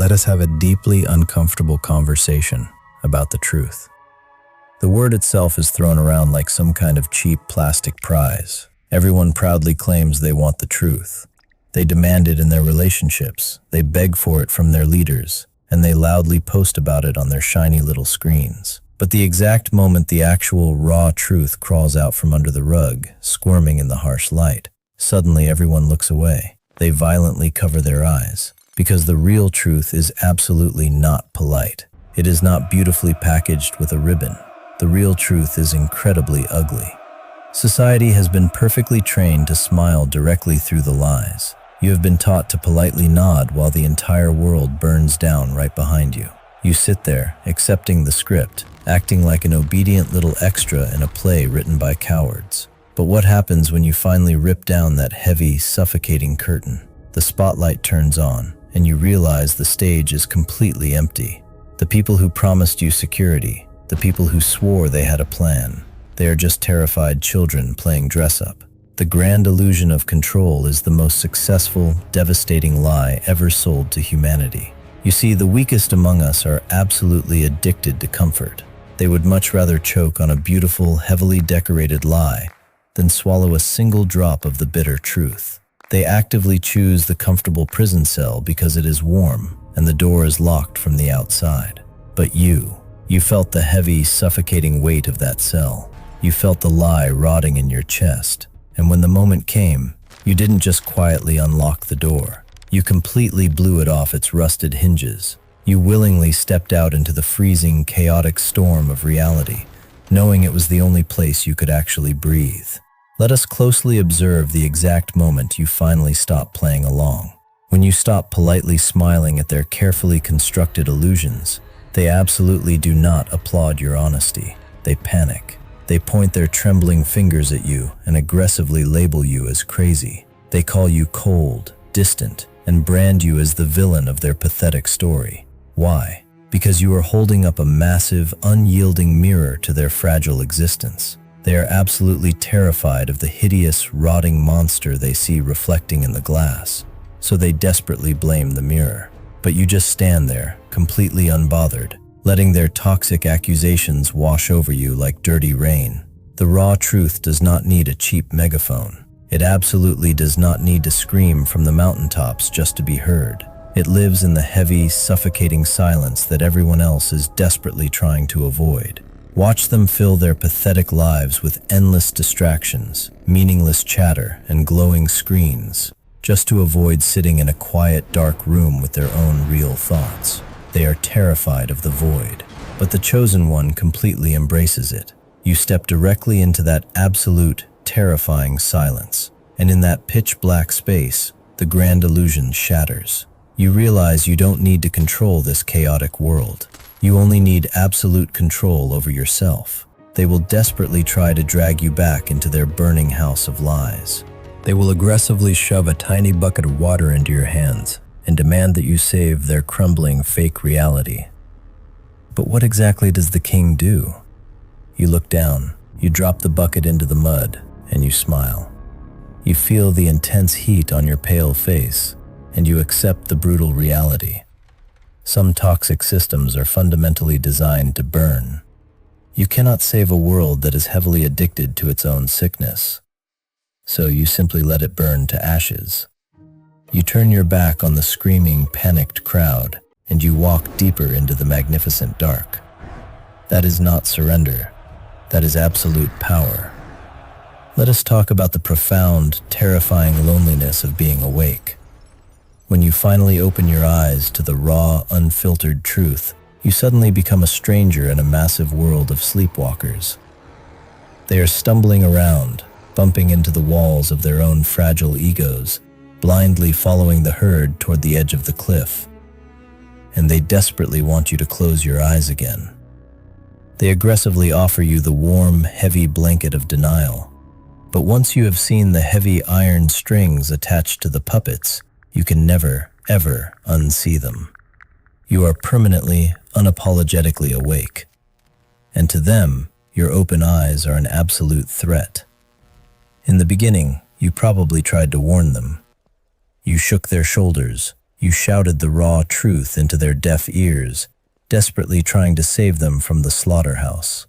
let us have a deeply uncomfortable conversation about the truth. The word itself is thrown around like some kind of cheap plastic prize. Everyone proudly claims they want the truth. They demand it in their relationships, they beg for it from their leaders, and they loudly post about it on their shiny little screens. But the exact moment the actual raw truth crawls out from under the rug, squirming in the harsh light, suddenly everyone looks away. They violently cover their eyes, because the real truth is absolutely not polite. It is not beautifully packaged with a ribbon. The real truth is incredibly ugly. Society has been perfectly trained to smile directly through the lies. You have been taught to politely nod while the entire world burns down right behind you. You sit there, accepting the script, acting like an obedient little extra in a play written by cowards. But what happens when you finally rip down that heavy, suffocating curtain? The spotlight turns on, and you realize the stage is completely empty. The people who promised you security, the people who swore they had a plan, they are just terrified children playing dress-up. The grand illusion of control is the most successful, devastating lie ever sold to humanity. You see, the weakest among us are absolutely addicted to comfort. They would much rather choke on a beautiful, heavily decorated lie than swallow a single drop of the bitter truth. They actively choose the comfortable prison cell because it is warm and the door is locked from the outside. But you felt the heavy, suffocating weight of that cell. You felt the lie rotting in your chest. And when the moment came, you didn't just quietly unlock the door. You completely blew it off its rusted hinges. You willingly stepped out into the freezing, chaotic storm of reality, knowing it was the only place you could actually breathe. Let us closely observe the exact moment you finally stop playing along. When you stop politely smiling at their carefully constructed illusions, they absolutely do not applaud your honesty. They panic. They point their trembling fingers at you and aggressively label you as crazy. They call you cold, distant, and brand you as the villain of their pathetic story. Why? Because you are holding up a massive, unyielding mirror to their fragile existence. They are absolutely terrified of the hideous, rotting monster they see reflecting in the glass, so they desperately blame the mirror. But you just stand there, completely unbothered, letting their toxic accusations wash over you like dirty rain. The raw truth does not need a cheap megaphone. It absolutely does not need to scream from the mountaintops just to be heard. It lives in the heavy, suffocating silence that everyone else is desperately trying to avoid. Watch them fill their pathetic lives with endless distractions, meaningless chatter, and glowing screens, just to avoid sitting in a quiet, dark room with their own real thoughts. They are terrified of the void, but the chosen one completely embraces it. You step directly into that absolute, terrifying silence, and in that pitch-black space, the grand illusion shatters. You realize you don't need to control this chaotic world. You only need absolute control over yourself. They will desperately try to drag you back into their burning house of lies. They will aggressively shove a tiny bucket of water into your hands and demand that you save their crumbling fake reality. But what exactly does the king do? You look down, you drop the bucket into the mud, and you smile. You feel the intense heat on your pale face, and you accept the brutal reality. Some toxic systems are fundamentally designed to burn. You cannot save a world that is heavily addicted to its own sickness. So you simply let it burn to ashes. You turn your back on the screaming, panicked crowd, and you walk deeper into the magnificent dark. That is not surrender. That is absolute power. Let us talk about the profound, terrifying loneliness of being awake. When you finally open your eyes to the raw, unfiltered truth, you suddenly become a stranger in a massive world of sleepwalkers. They are stumbling around, bumping into the walls of their own fragile egos, blindly following the herd toward the edge of the cliff. And they desperately want you to close your eyes again. They aggressively offer you the warm, heavy blanket of denial. But once you have seen the heavy iron strings attached to the puppets, you can never, ever unsee them. You are permanently, unapologetically awake. And to them, your open eyes are an absolute threat. In the beginning, you probably tried to warn them. You shook their shoulders, You shouted the raw truth into their deaf ears, desperately trying to save them from the slaughterhouse.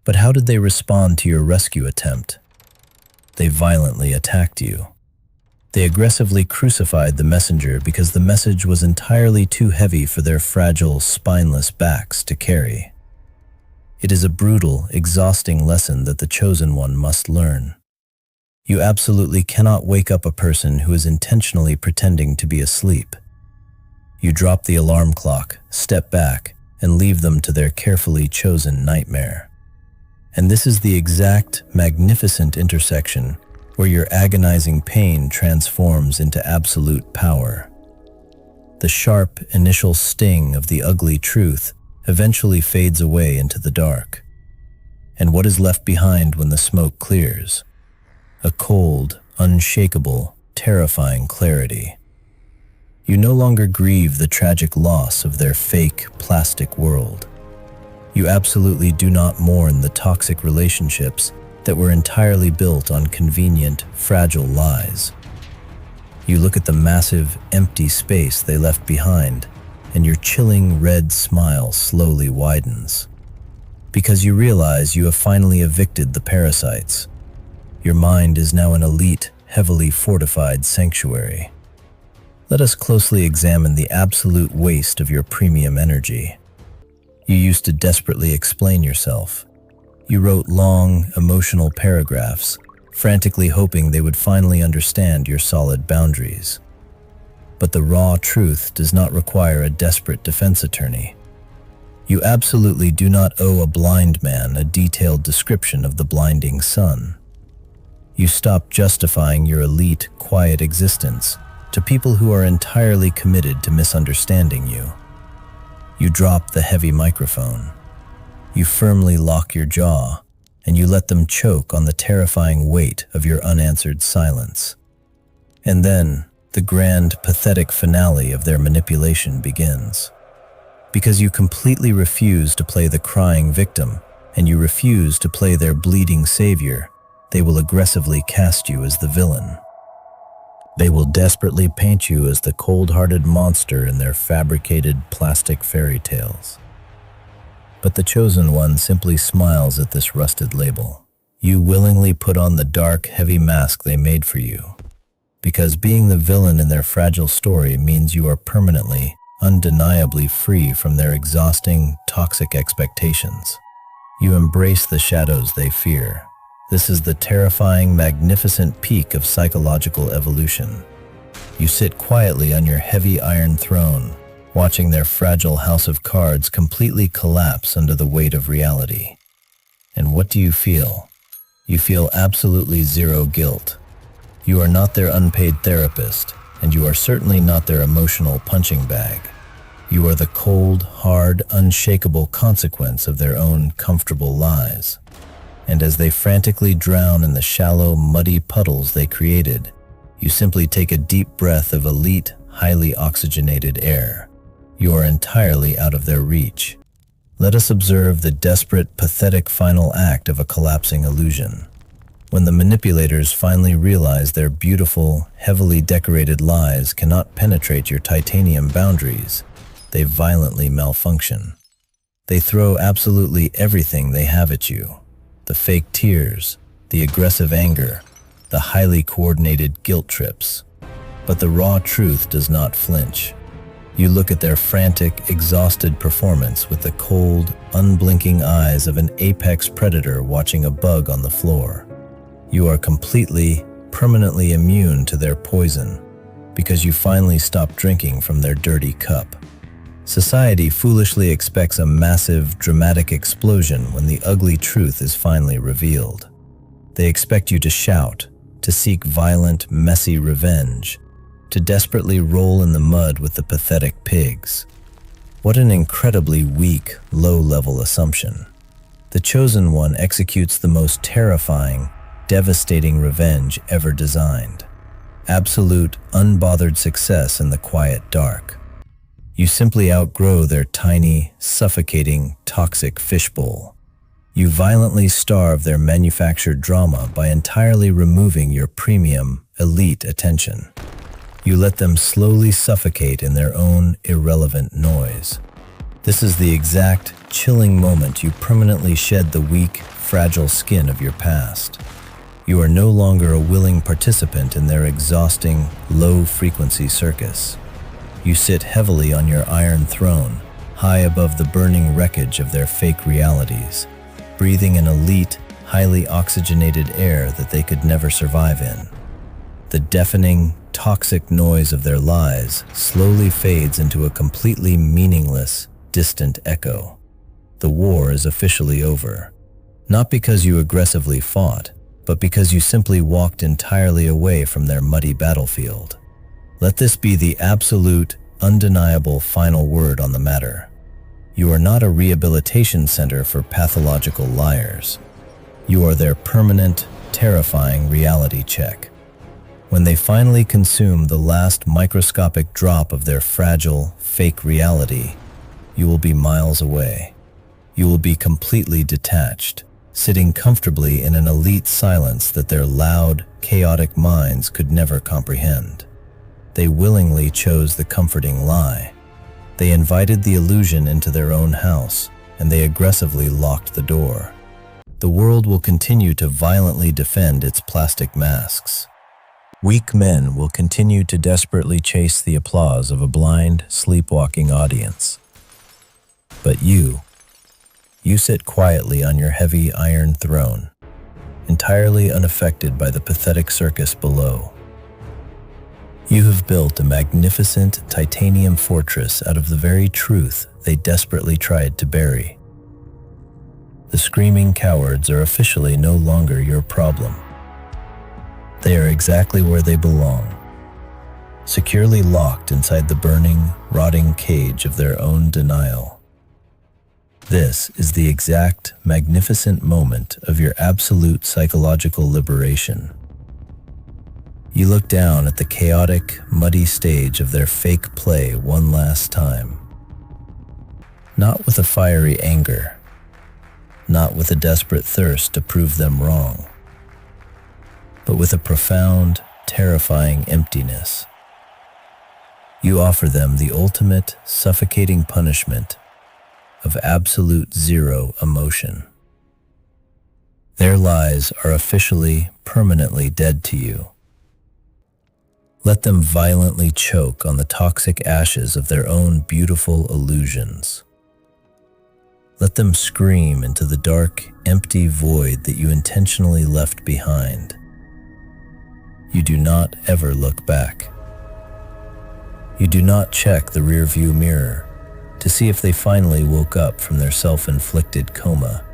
But how did they respond to your rescue attempt? They violently attacked you. They aggressively crucified the messenger because the message was entirely too heavy for their fragile, spineless backs to carry. It is a brutal, exhausting lesson that the chosen one must learn. You absolutely cannot wake up a person who is intentionally pretending to be asleep. You drop the alarm clock, step back, and leave them to their carefully chosen nightmare. And this is the exact, magnificent intersection where your agonizing pain transforms into absolute power. The sharp, initial sting of the ugly truth eventually fades away into the dark. And what is left behind when the smoke clears? A cold, unshakable, terrifying clarity. You no longer grieve the tragic loss of their fake, plastic world. You absolutely do not mourn the toxic relationships that were entirely built on convenient, fragile lies. You look at the massive, empty space they left behind, and your chilling red smile slowly widens. Because you realize you have finally evicted the parasites. Your mind is now an elite, heavily fortified sanctuary. Let us closely examine the absolute waste of your premium energy. You used to desperately explain yourself. You wrote long, emotional paragraphs, frantically hoping they would finally understand your solid boundaries. But the raw truth does not require a desperate defense attorney. You absolutely do not owe a blind man a detailed description of the blinding sun. You stop justifying your elite, quiet existence to people who are entirely committed to misunderstanding you. You drop the heavy microphone. You firmly lock your jaw, and you let them choke on the terrifying weight of your unanswered silence. And then, the grand, pathetic finale of their manipulation begins. Because you completely refuse to play the crying victim, and you refuse to play their bleeding savior, they will aggressively cast you as the villain. They will desperately paint you as the cold-hearted monster in their fabricated plastic fairy tales. But the chosen one simply smiles at this rusted label. You willingly put on the dark, heavy mask they made for you. Because being the villain in their fragile story means you are permanently, undeniably free from their exhausting, toxic expectations. You embrace the shadows they fear. This is the terrifying, magnificent peak of psychological evolution. You sit quietly on your heavy iron throne, watching their fragile house of cards completely collapse under the weight of reality. And what do you feel? You feel absolutely zero guilt. You are not their unpaid therapist, and you are certainly not their emotional punching bag. You are the cold, hard, unshakable consequence of their own comfortable lies. And as they frantically drown in the shallow, muddy puddles they created, you simply take a deep breath of elite, highly oxygenated air. You are entirely out of their reach. Let us observe the desperate, pathetic final act of a collapsing illusion. When the manipulators finally realize their beautiful, heavily decorated lies cannot penetrate your titanium boundaries, they violently malfunction. They throw absolutely everything they have at you. The fake tears, the aggressive anger, the highly coordinated guilt trips. But the raw truth does not flinch. You look at their frantic, exhausted performance with the cold, unblinking eyes of an apex predator watching a bug on the floor. You are completely, permanently immune to their poison because you finally stop drinking from their dirty cup. Society foolishly expects a massive, dramatic explosion when the ugly truth is finally revealed. They expect you to shout, to seek violent, messy revenge, to desperately roll in the mud with the pathetic pigs. What an incredibly weak, low-level assumption. The chosen one executes the most terrifying, devastating revenge ever designed. Absolute, unbothered success in the quiet dark. You simply outgrow their tiny, suffocating, toxic fishbowl. You violently starve their manufactured drama by entirely removing your premium, elite attention. You let them slowly suffocate in their own irrelevant noise. This is the exact chilling moment you permanently shed the weak, fragile skin of your past. You are no longer a willing participant in their exhausting, low-frequency circus. You sit heavily on your iron throne, high above the burning wreckage of their fake realities, breathing an elite, highly oxygenated air that they could never survive in. The deafening, toxic noise of their lies slowly fades into a completely meaningless, distant echo. The war is officially over. Not because you aggressively fought, but because you simply walked entirely away from their muddy battlefield. Let this be the absolute, undeniable final word on the matter. You are not a rehabilitation center for pathological liars. You are their permanent, terrifying reality check. When they finally consume the last microscopic drop of their fragile, fake reality, you will be miles away. You will be completely detached, sitting comfortably in an elite silence that their loud, chaotic minds could never comprehend. They willingly chose the comforting lie. They invited the illusion into their own house, and they aggressively locked the door. The world will continue to violently defend its plastic masks. Weak men will continue to desperately chase the applause of a blind, sleepwalking audience. But you sit quietly on your heavy iron throne, entirely unaffected by the pathetic circus below. You have built a magnificent titanium fortress out of the very truth they desperately tried to bury. The screaming cowards are officially no longer your problem. They are exactly where they belong, securely locked inside the burning, rotting cage of their own denial. This is the exact, magnificent moment of your absolute psychological liberation. You look down at the chaotic, muddy stage of their fake play one last time. Not with a fiery anger, not with a desperate thirst to prove them wrong, but with a profound, terrifying emptiness. You offer them the ultimate, suffocating punishment of absolute zero emotion. Their lies are officially, permanently dead to you. Let them violently choke on the toxic ashes of their own beautiful illusions. Let them scream into the dark, empty void that you intentionally left behind. You do not ever look back. You do not check the rearview mirror to see if they finally woke up from their self-inflicted coma.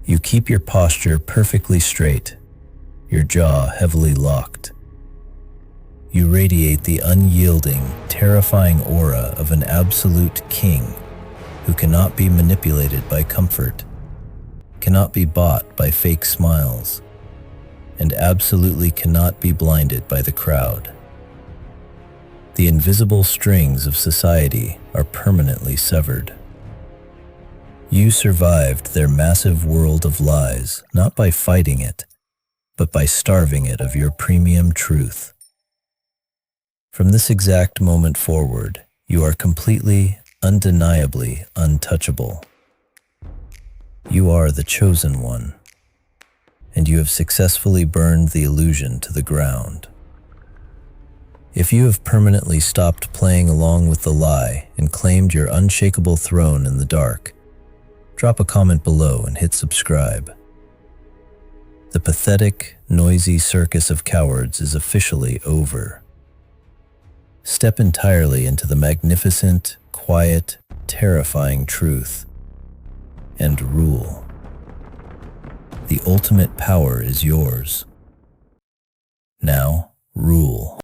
You keep your posture perfectly straight, your jaw heavily locked. You radiate the unyielding, terrifying aura of an absolute king who cannot be manipulated by comfort, cannot be bought by fake smiles, and absolutely cannot be blinded by the crowd. The invisible strings of society are permanently severed. You survived their massive world of lies, not by fighting it, but by starving it of your premium truth. From this exact moment forward, you are completely, undeniably untouchable. You are the chosen one, and you have successfully burned the illusion to the ground. If you have permanently stopped playing along with the lie and claimed your unshakable throne in the dark, drop a comment below and hit subscribe. The pathetic, noisy circus of cowards is officially over. Step entirely into the magnificent, quiet, terrifying truth, and rule. The ultimate power is yours. Now, rule.